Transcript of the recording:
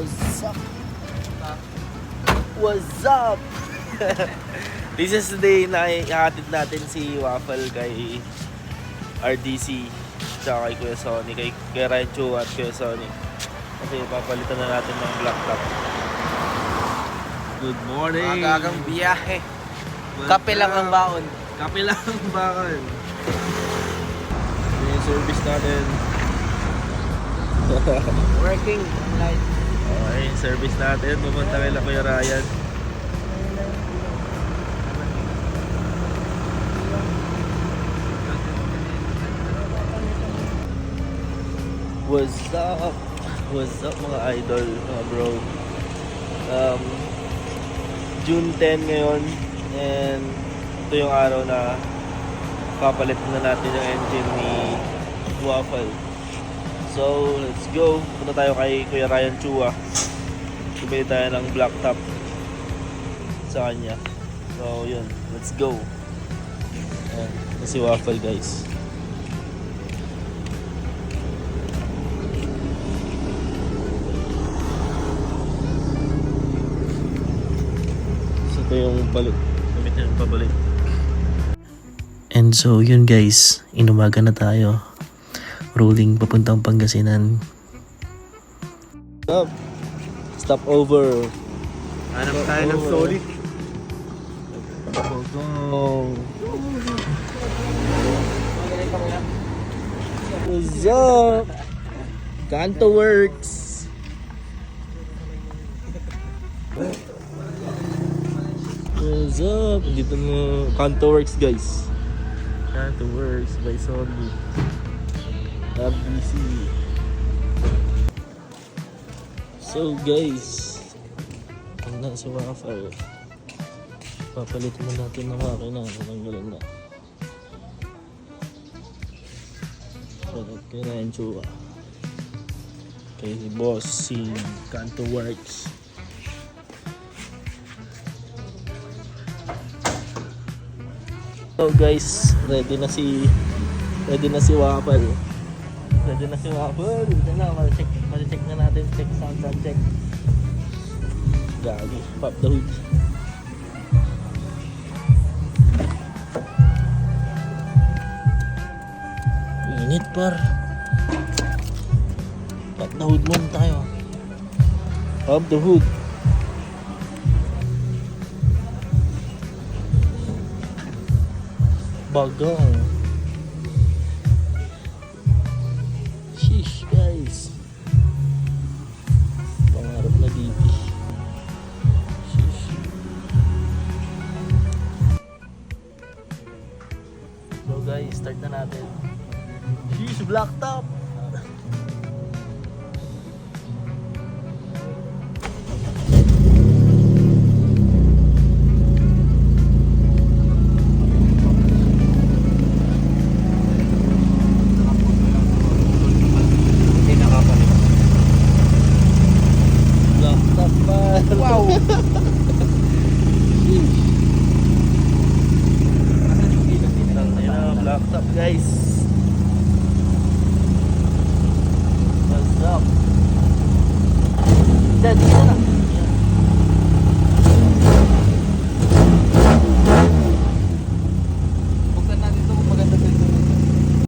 What's up? What's up? This is the day na ihatid natin si Waffle kay RDC tsaka kay Kuya Sonny, kay Ryan Chu at Kuya Sonny. Kasi papalitan na natin ng black top. Good morning! Magagang biyahe. Kape lang ang baon. Kape lang ang baon. Yung service natin. Working light. Okay, yung service natin. Pumunta kay Kuya Ryan. What's up? What's up mga idol, mga bro? June 10 ngayon and ito yung araw na papalit na natin yung engine ni Waffle. So, let's go. Punta tayo kay Kuya Ryan Chua. Bumili tayo ng black top sa kanya. So, yun. Let's go. Ayan. Ito si Waffle, guys. So, ito yung balik. Gamitin yung pabalik. And so yun guys, inumaga na tayo. Rolling papuntang Pangasinan. Stop over. Hanap tayo ng solid. Go. What's up? Kanto Works. What's up? Dito mo Kanto Works, guys. Kanto Works by Sony. FBC. So guys, ang nasa Waffle, papalitan na natin ng makina. Natanggalan na. Shout kay Ryan Chua, kay boss si Kanto Works. So guys, ready na si Waffle. Ready na si Waffle. Ito na, ma-check na natin. Check sound check. Gagi, pop the hood. Init par. Pop the hood muna tayo. Pop the hood. Bagong. Sheesh guys. Pangarap na DP. Sheesh. So guys, start na natin. Sheesh, black top.